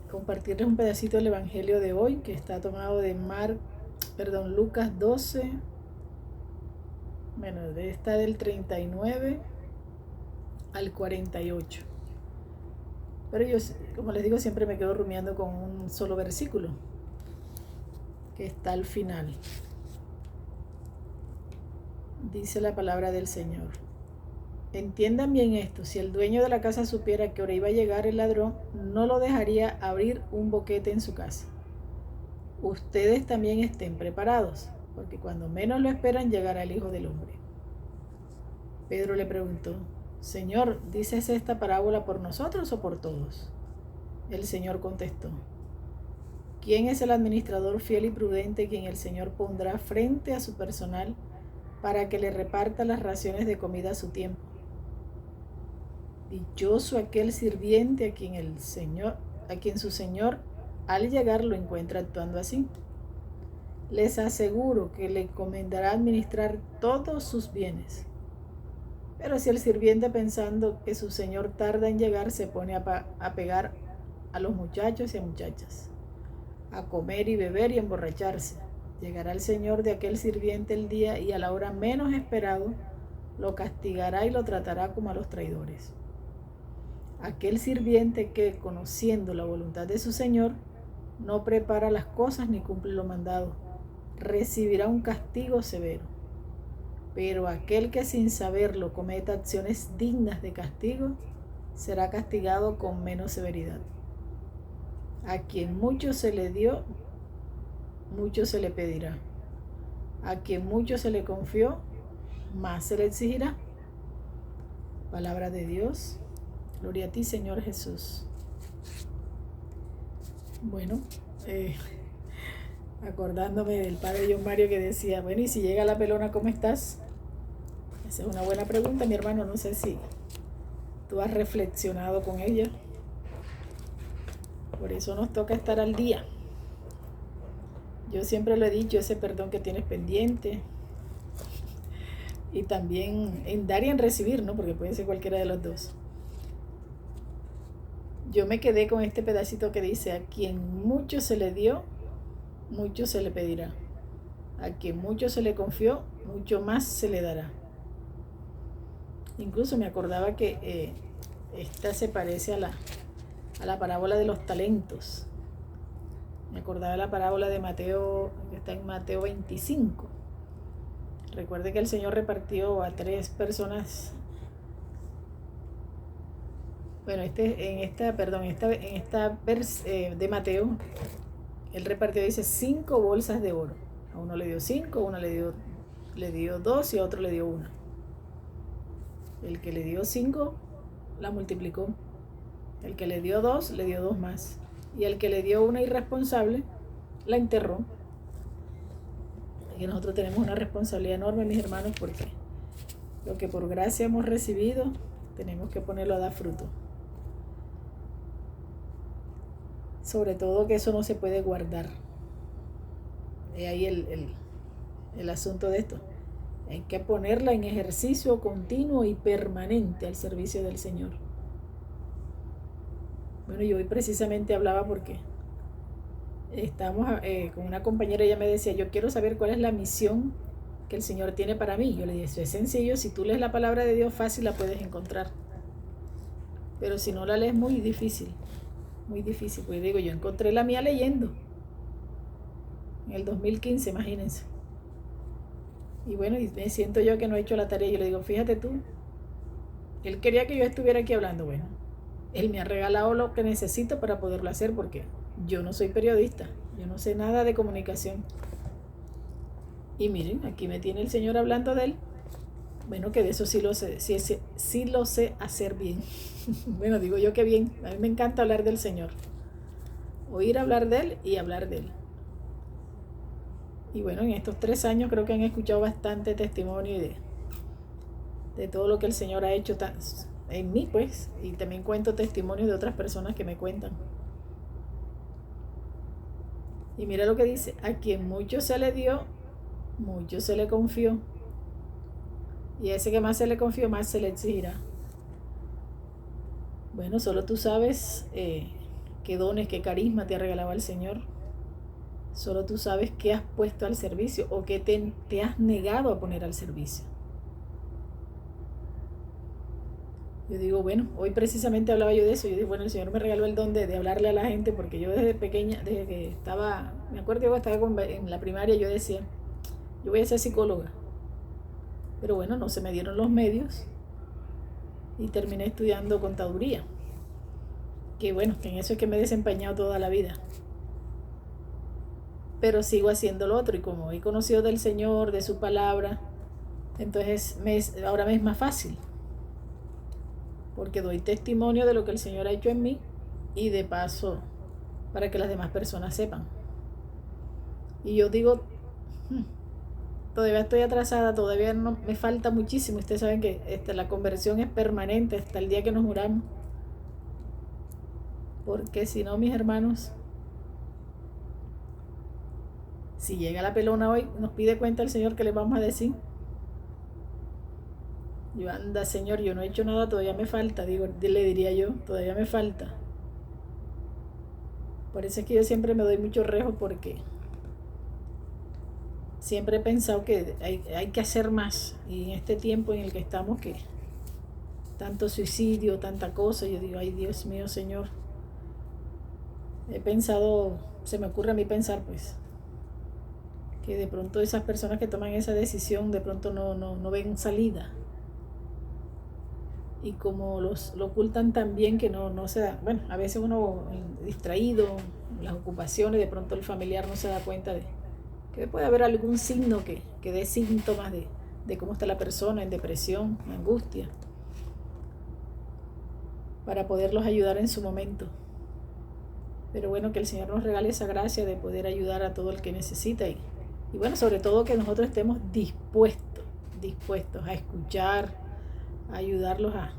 compartirles un pedacito del Evangelio de hoy, que está tomado de Lucas 12, está del 39 al 48. Pero yo, como les digo, siempre me quedo rumiando con un solo versículo, que está al final. Dice la palabra del Señor: entiendan bien esto, si el dueño de la casa supiera que ahora iba a llegar el ladrón, no lo dejaría abrir un boquete en su casa. Ustedes también estén preparados, porque cuando menos lo esperan llegará el Hijo del Hombre. Pedro le preguntó: Señor, ¿dices esta parábola por nosotros o por todos? El Señor contestó: ¿quién es el administrador fiel y prudente quien el Señor pondrá frente a su personal para que le reparta las raciones de comida a su tiempo? Dichoso aquel sirviente a quien su Señor al llegar lo encuentra actuando así. Les aseguro que le encomendará administrar todos sus bienes. Pero si el sirviente, pensando que su señor tarda en llegar, se pone a pegar a los muchachos y muchachas, a comer y beber y emborracharse, llegará el señor de aquel sirviente el día y a la hora menos esperado lo castigará y lo tratará como a los traidores. Aquel sirviente que, conociendo la voluntad de su señor, no prepara las cosas ni cumple lo mandado, recibirá un castigo severo. Pero aquel que sin saberlo cometa acciones dignas de castigo, será castigado con menos severidad. A quien mucho se le dio, mucho se le pedirá. A quien mucho se le confió, más se le exigirá. Palabra de Dios. Gloria a ti, Señor Jesús. Bueno, acordándome del padre John Mario que decía: bueno, y si llega la pelona, ¿cómo estás? Esa es una buena pregunta, mi hermano. No sé si tú has reflexionado con ella. Por eso nos toca estar al día. Yo siempre lo he dicho, ese perdón que tienes pendiente, y también en dar y en recibir, ¿no? Porque puede ser cualquiera de los dos. Yo me quedé con este pedacito que dice: a quien mucho se le dio, mucho se le pedirá. A quien mucho se le confió, mucho más se le dará. Incluso me acordaba que esta se parece a la parábola de los talentos. Me acordaba de la parábola de Mateo, que está en Mateo 25. Recuerde que el Señor repartió a 3 personas. Bueno, en esta de Mateo, él repartió, dice, 5 bolsas de oro. A uno le dio 5, a uno le dio 2 y a otro le dio 1. El que le dio 5 la multiplicó. El que le dio 2 le dio 2 más. Y el que le dio una irresponsable la enterró. Y nosotros tenemos una responsabilidad enorme, mis hermanos, porque lo que por gracia hemos recibido tenemos que ponerlo a dar fruto. Sobre todo que eso no se puede guardar. Y ahí el asunto de esto. Hay que ponerla en ejercicio continuo y permanente al servicio del Señor. Bueno, yo hoy precisamente hablaba porque estamos con una compañera. Ella me decía: yo quiero saber cuál es la misión que el Señor tiene para mí. Yo le dije: eso es sencillo, si tú lees la palabra de Dios, fácil la puedes encontrar. Pero si no la lees, muy difícil. Muy difícil. Pues digo, yo encontré la mía leyendo. En el 2015, imagínense. Y bueno, y me siento yo que no he hecho la tarea. Yo le digo: fíjate tú, él quería que yo estuviera aquí hablando. Bueno, él me ha regalado lo que necesito para poderlo hacer, porque yo no soy periodista, yo no sé nada de comunicación. Y miren, aquí me tiene el Señor hablando de él. Bueno, que de eso sí lo sé, sí lo sé hacer bien. Bueno, digo yo que bien. A mí me encanta hablar del Señor, oír hablar de él y hablar de él. Y bueno, en estos 3 años creo que han escuchado bastante testimonio de todo lo que el Señor ha hecho en mí, pues. Y también cuento testimonios de otras personas que me cuentan. Y mira lo que dice: a quien mucho se le dio, mucho se le confió. Y a ese que más se le confió, más se le exigirá. Bueno, solo tú sabes qué qué dones, qué carisma te ha regalado el Señor. Solo tú sabes qué has puesto al servicio o qué te has negado a poner al servicio. Yo digo, bueno, hoy precisamente hablaba yo de eso. Yo dije, bueno, el Señor me regaló el don de hablarle a la gente, porque yo desde pequeña, desde que estaba, me acuerdo que estaba en la primaria, yo decía, yo voy a ser psicóloga. Pero bueno, no se me dieron los medios y terminé estudiando contaduría. Que bueno, que en eso es que me he desempeñado toda la vida. Pero sigo haciendo lo otro, y como he conocido del Señor, de su palabra, entonces ahora me es más fácil, porque doy testimonio de lo que el Señor ha hecho en mí, y de paso para que las demás personas sepan. Y yo digo, todavía estoy atrasada, todavía no, me falta muchísimo. Ustedes saben que la conversión es permanente hasta el día que nos muramos, porque si no, mis hermanos, si llega la pelona hoy, nos pide cuenta el Señor, ¿qué le vamos a decir? Yo, anda, Señor, yo no he hecho nada, todavía me falta, le diría yo, todavía me falta. Por eso es que yo siempre me doy mucho rejo, porque siempre he pensado que hay que hacer más, y en este tiempo en el que estamos, que tanto suicidio, tanta cosa, yo digo, ay Dios mío, Señor, he pensado, se me ocurre a mí pensar, pues, que de pronto esas personas que toman esa decisión de pronto no ven salida, y como lo ocultan tan bien que no se da, bueno, a veces uno distraído, las ocupaciones, de pronto el familiar no se da cuenta de que puede haber algún signo que dé síntomas de cómo está la persona, en depresión, en angustia, para poderlos ayudar en su momento. Pero bueno, que el Señor nos regale esa gracia de poder ayudar a todo el que necesita, y bueno, sobre todo que nosotros estemos dispuestos a escuchar, a ayudarlos a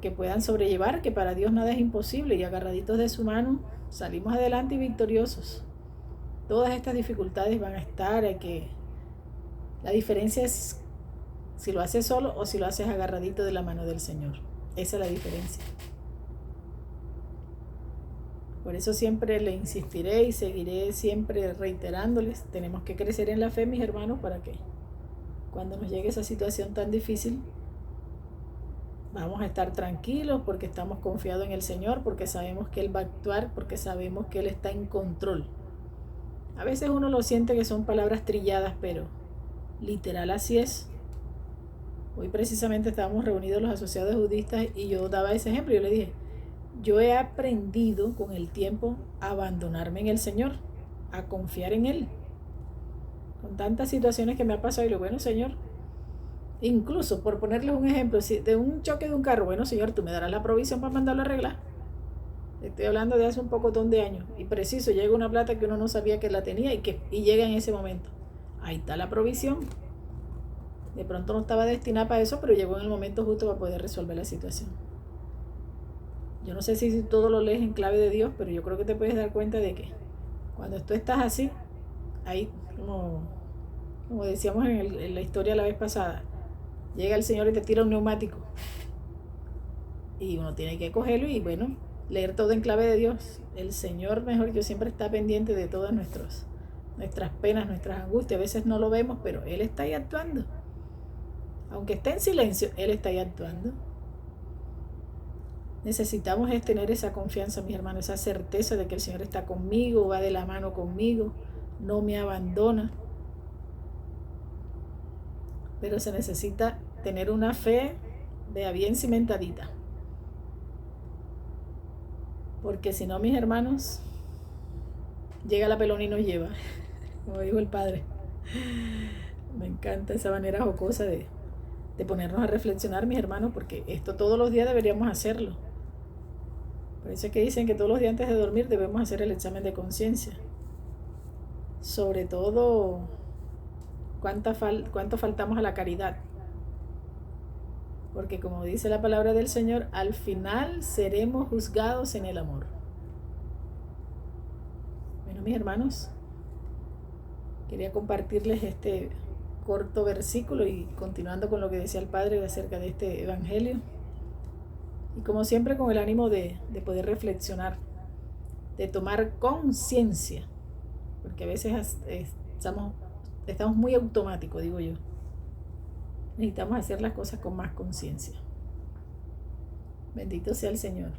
que puedan sobrellevar, que para Dios nada es imposible, y agarraditos de su mano salimos adelante y victoriosos. Todas estas dificultades van a estar, la diferencia es si lo haces solo o si lo haces agarradito de la mano del Señor. Esa es la diferencia. Por eso siempre le insistiré y seguiré siempre reiterándoles, tenemos que crecer en la fe, mis hermanos, para que cuando nos llegue esa situación tan difícil, vamos a estar tranquilos, porque estamos confiados en el Señor, porque sabemos que Él va a actuar, porque sabemos que Él está en control. A veces uno lo siente que son palabras trilladas, pero literal así es. Hoy precisamente estábamos reunidos los asociados budistas, y yo daba ese ejemplo. Yo le dije, yo he aprendido con el tiempo a abandonarme en el Señor, a confiar en Él. Con tantas situaciones que me ha pasado, y digo, bueno, Señor, incluso por ponerles un ejemplo, si de un choque de un carro, bueno, Señor, tú me darás la provisión para mandarlo a arreglar. Estoy hablando de hace un pocotón de años, y preciso, llega una plata que uno no sabía que la tenía, y llega en ese momento. Ahí está la provisión. De pronto no estaba destinada para eso, pero llegó en el momento justo para poder resolver la situación. Yo no sé si todo lo lees en clave de Dios, pero yo creo que te puedes dar cuenta de que cuando tú estás así, ahí, como decíamos en la historia la vez pasada, llega el Señor y te tira un neumático, y uno tiene que cogerlo y, bueno, leer todo en clave de Dios. El Señor, mejor, yo siempre está pendiente de todas nuestras penas, nuestras angustias. A veces no lo vemos, pero Él está ahí actuando. Aunque esté en silencio, Él está ahí actuando. Necesitamos tener esa confianza, mis hermanos, esa certeza de que el Señor está conmigo, va de la mano conmigo, no me abandona. Pero se necesita tener una fe bien cimentadita, porque si no, mis hermanos, llega la pelona y nos lleva, como dijo el Padre. Me encanta esa manera jocosa de ponernos a reflexionar, mis hermanos, porque esto todos los días deberíamos hacerlo. Por eso es que dicen que todos los días antes de dormir debemos hacer el examen de conciencia. Sobre todo, cuánto faltamos a la caridad. Porque como dice la palabra del Señor, al final seremos juzgados en el amor. Bueno, mis hermanos, quería compartirles este corto versículo, y continuando con lo que decía el Padre acerca de este evangelio. Y como siempre con el ánimo de poder reflexionar, de tomar conciencia, porque a veces estamos muy automáticos, digo yo. Necesitamos hacer las cosas con más conciencia. Bendito sea el Señor.